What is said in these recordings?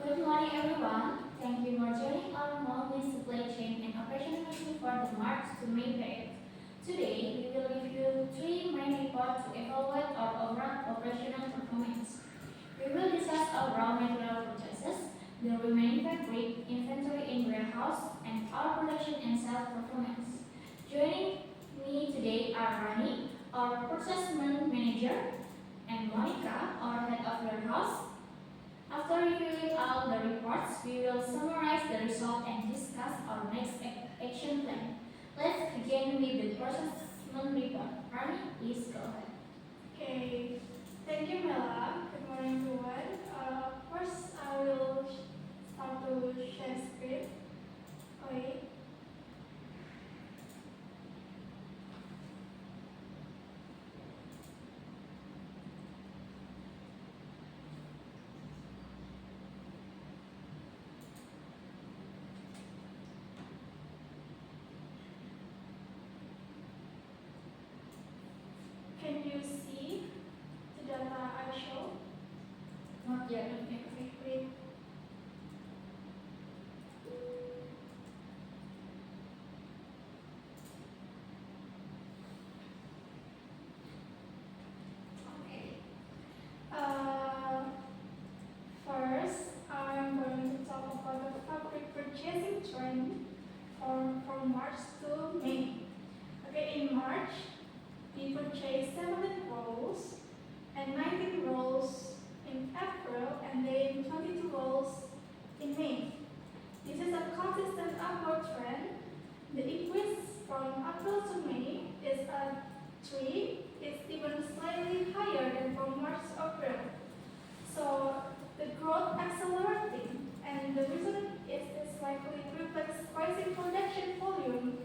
Good morning, everyone. Thank you for joining our monthly supply chain and operational review for the March to May period. Today, we will review three main reports to evaluate our overall operational performance. We will discuss our raw material purchases, the remaining fabric, inventory in warehouse, and our production and sales performance. Joining me today are Rani, our purchasement manager, and Monica, our head of warehouse. After reviewing all the reports, we will summarize the result and discuss our next action plan. Let's begin with the purchasement report. Rani, please go ahead. Okay, thank you, Mela. Good morning, everyone. First, I will start to share screen. Okay. Can you see the data I show? Not yet. Okay, great. Okay. First, I'm going to talk about the fabric purchasing trend from March to May. Okay, in March, we purchased 17 rolls and 19 rolls in April and then 22 rolls in May. This is a consistent upward trend. The increase from April to May is a 3. It's even slightly higher than from March to April. So the growth accelerating, and the reason is likely reflects rising production volume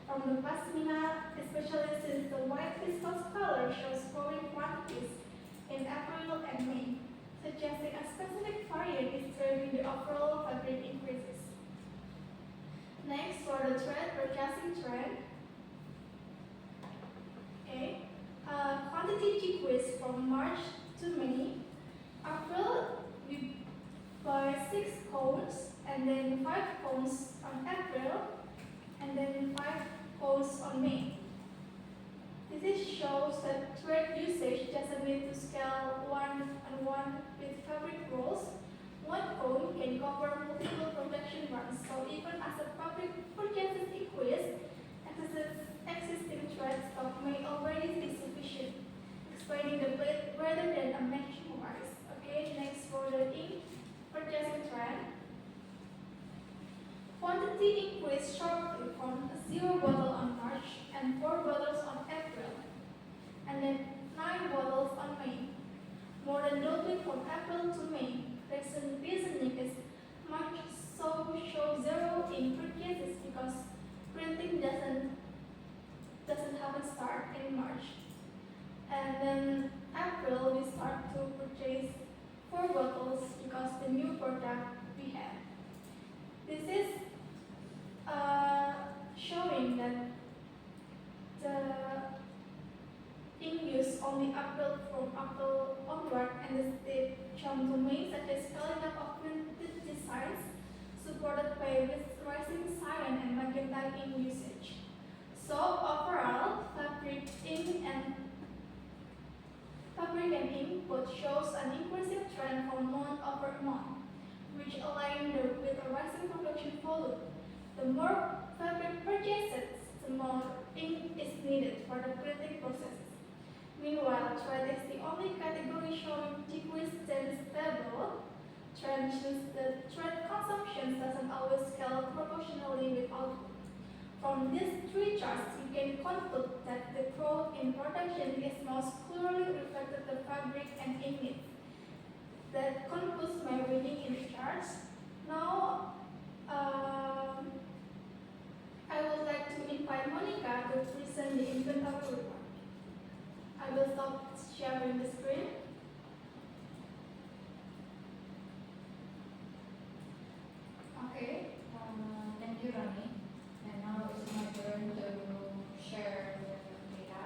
from the pashmina, especially since the white viscose color shows growing quantities in April and May, suggesting a specific variant is driving the overall fabric increases. Next, for the purchasing trend. Okay, quantity decreased from March to May. April, we buy 6 cones and then 5 cones on April and then 5 cones on May. This shows that thread usage doesn't need to scale one-on-one with fabric rolls. One cone can cover multiple production runs, so even as the fabric purchases increase, existing thread stock may already be sufficient, explaining the blade rather than a matching wise. Okay, next for the ink purchasing trend. Quantity increased sharply from 0 bottle on March and 4 bottles on April, and then 9 bottles on May. More than doubling from April to May. Reasoning is March show 0 in purchases because printing doesn't happen start in March. And then April we start to purchase 4 bottles because the new product we have. This is showing that the ink use only from April onward, and the state jump to May, such as scaling up of printed designs supported by rising cyan and magenta ink usage. So overall, fabric and ink both shows an increasing trend from month over month, which align with the rising production volume. The more fabric purchased, the more ink is needed for the printing processes. Meanwhile, thread is the only category showing decrease then stable. Trend shows that thread consumption doesn't always scale proportionally with output. From these 3 charts, you can conclude that the growth in production is most clearly reflected the fabric and ink needs. That concludes my reading in the charts. Now, I would like to invite Monica to present the inventory report. I will stop sharing the screen. Okay, thank you, Rani. And now it's my turn to share the data.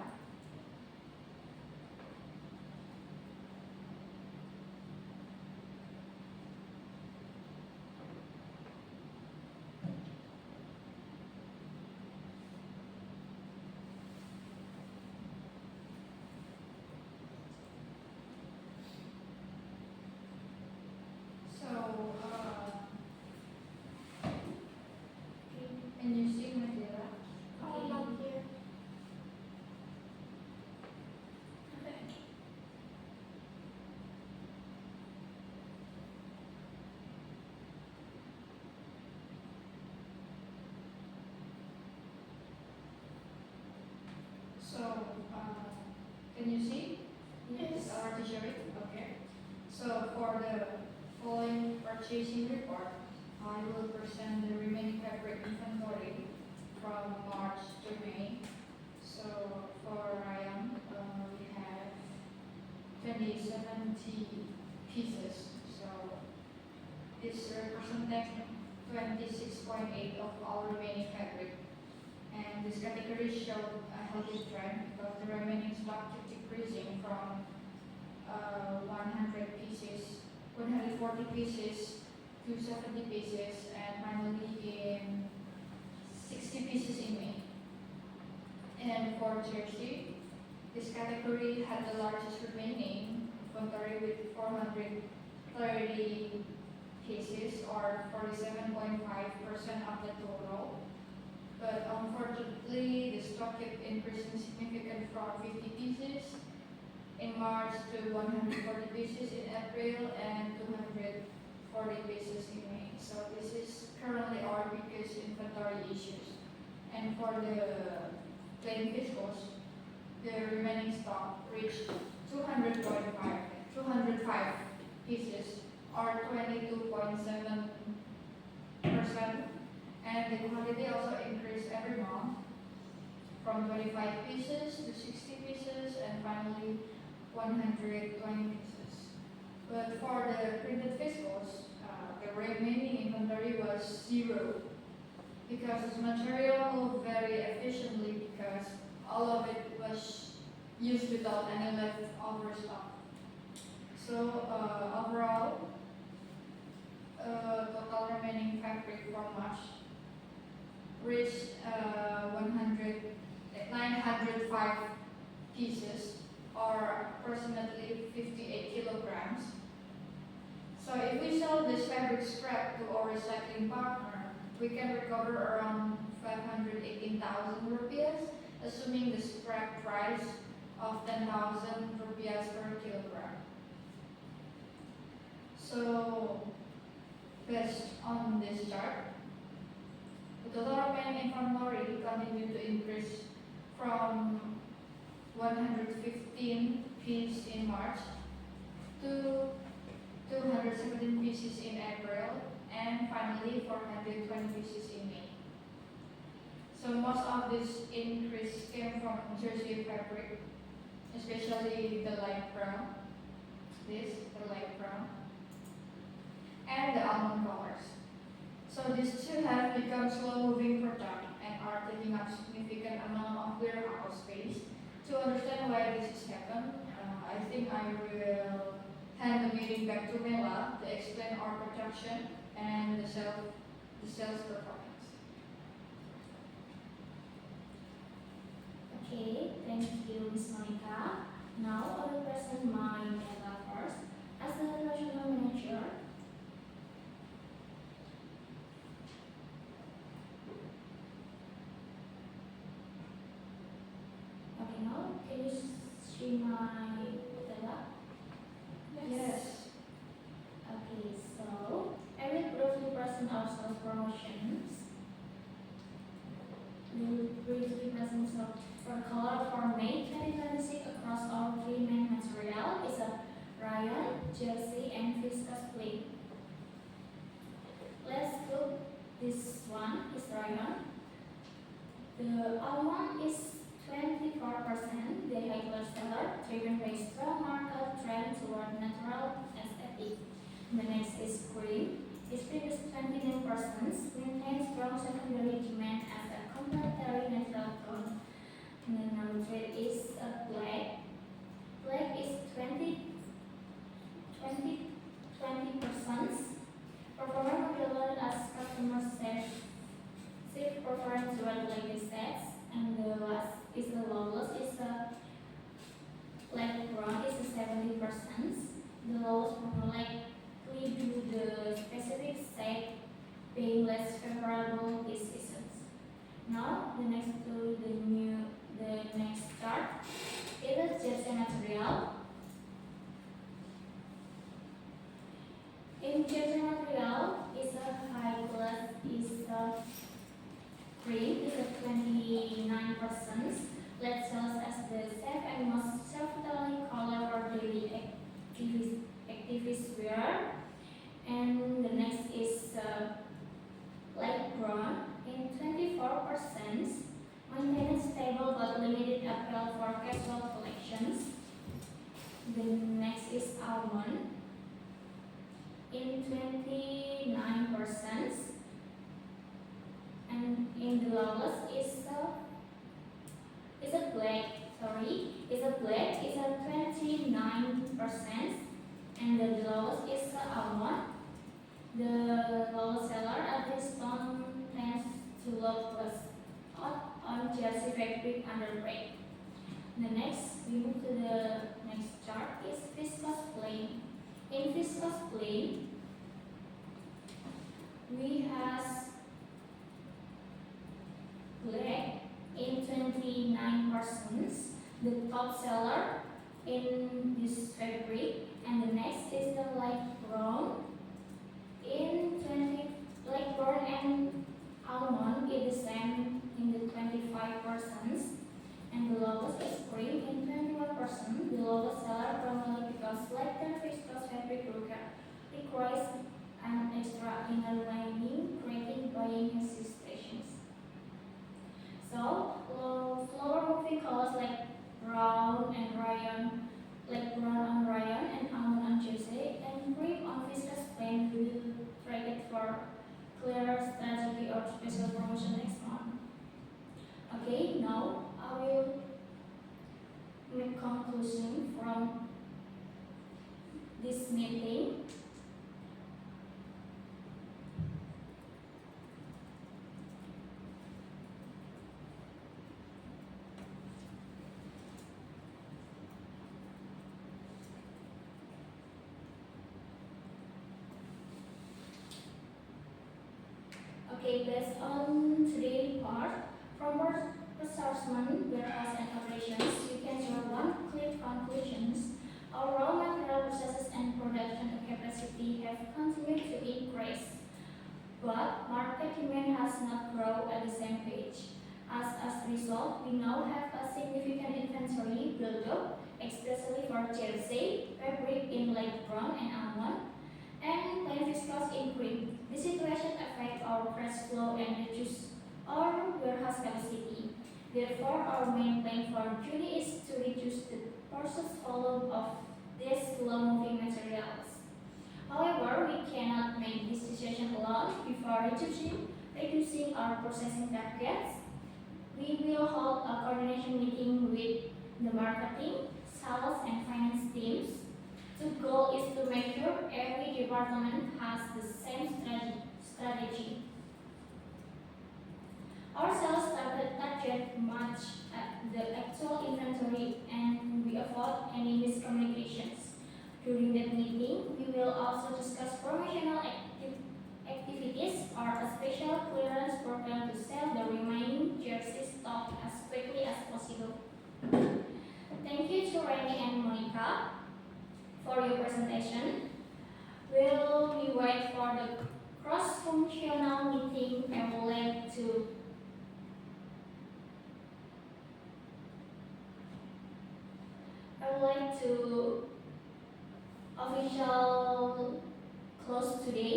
you see? It's Yes. our t-shirt. Okay. So for the following purchasing report, I will present the remaining fabric inventory from March to May. So for rayon, we have 2070 pieces. So this represents 26.8 of our remaining fabric. And this category showed a healthy trend because the remaining stock kept decreasing from 100 pieces, 140 pieces to 70 pieces, and finally in 60 pieces in May. And for jersey, this category had the largest remaining inventory with 430 pieces or 47.5% of the total. But unfortunately, the stock kept increasing significantly from 50 pieces in March to 140 pieces in April and 240 pieces in May. So this is currently our biggest inventory issues. And for the plain viscose, the remaining stock reached 205 pieces or 22.7%. And the quantity also increased every month from 25 pieces to 60 pieces and finally 120 pieces. But for the printed viscose, the remaining inventory was zero because this material moved very efficiently because all of it was used without any leftover stock. So overall, total remaining fabric from March reached 905 pieces or approximately 58 kilograms. So if we sell this fabric scrap to our recycling partner, we can recover around 518,000 rupiah, assuming the scrap price of 10,000 rupiah per kilogram. So based on this chart, the total remaining inventory continued to increase from 115 pieces in March to 217 pieces in April and finally 420 pieces in May. So most of this increase came from jersey fabric, especially the light brown, the light brown, and the almond colors. So these two have become slow-moving product and are taking up significant amount of warehouse space. To understand why this has happened, I think I will hand the meeting back to Mela to explain our production and the sales performance. Okay, thank you, Ms. Monica. Now I will present my data first. As the national manager, okay, now can you see my data? Yes. Okay, so I will briefly present our sales promotions. We will briefly present for color for May 2026 across all three main material is a rayon, jersey, and viscose plain. Let's look. This one is rayon. The almond is 24%. The high class color driven by strong market trend toward natural aesthetic. The next is cream. Its cream is 29%. Maintains strong secondary demand as a complementary natural tone. And the number 3 is black. Black is 20%. Performer modular as customers shift preference toward lady sets. And the last is the lowest is a light brown is a 70%. The lowest more likely due the specific site being less favorable this season. Now the next chart it is jersey material. In jersey material is a high class is a cream is a 29%. Let's sell as the safe and most self square. And the next is light brown in 24%, maintain stable but limited appeal for casual collections. The next is almond in 29%, and in the lowest is a black. Is a black is a 29%, and the lowest is almond. The lowest seller at this stone tends to look less hot on jersey fabric under break. The next, we move to the next chart is viscose plain. In viscose plain, we have black in 29%, the top seller in this fabric, and the next is the light brown in 20. Light brown and almond is the same in the 25%, and the lowest is cream in 21%. The lowest seller primarily because lighter viscose fabric requires an extra inner lining, creating buying hesitations. So, slower moving colors like brown and rayon, like brown on rayon and almond on jersey, and cream on viscose plain will trade it for clearer strategy or special promotion next month. Okay, now I will make conclusion from this meeting. Okay, based on today's part, from assessment, warehouse and operations, you can draw one clear conclusions. Our raw material processes and production capacity have continued to increase, but market demand has not grown at the same pace. As a result, we now have a significant inventory build-up, especially for jersey, fabric in light brown and almond, and plain viscose in cream. This situation affects our cash flow and reduces our warehouse capacity. Therefore, our main plan for June is to reduce the purchase volume of these slow-moving materials. However, we cannot make this decision alone. Before reducing our processing targets, we will hold a coordination meeting with the marketing, sales, and finance teams. The goal is to make sure every department has the same strategy. Our sales target match the actual inventory, and we avoid any miscommunications. During that meeting, we will also discuss promotional activities or a special clearance program to sell the remaining jersey stock as quickly as possible. Thank you to Reni and Monica for your presentation. While we wait for the cross-functional meeting, I would like to official close today.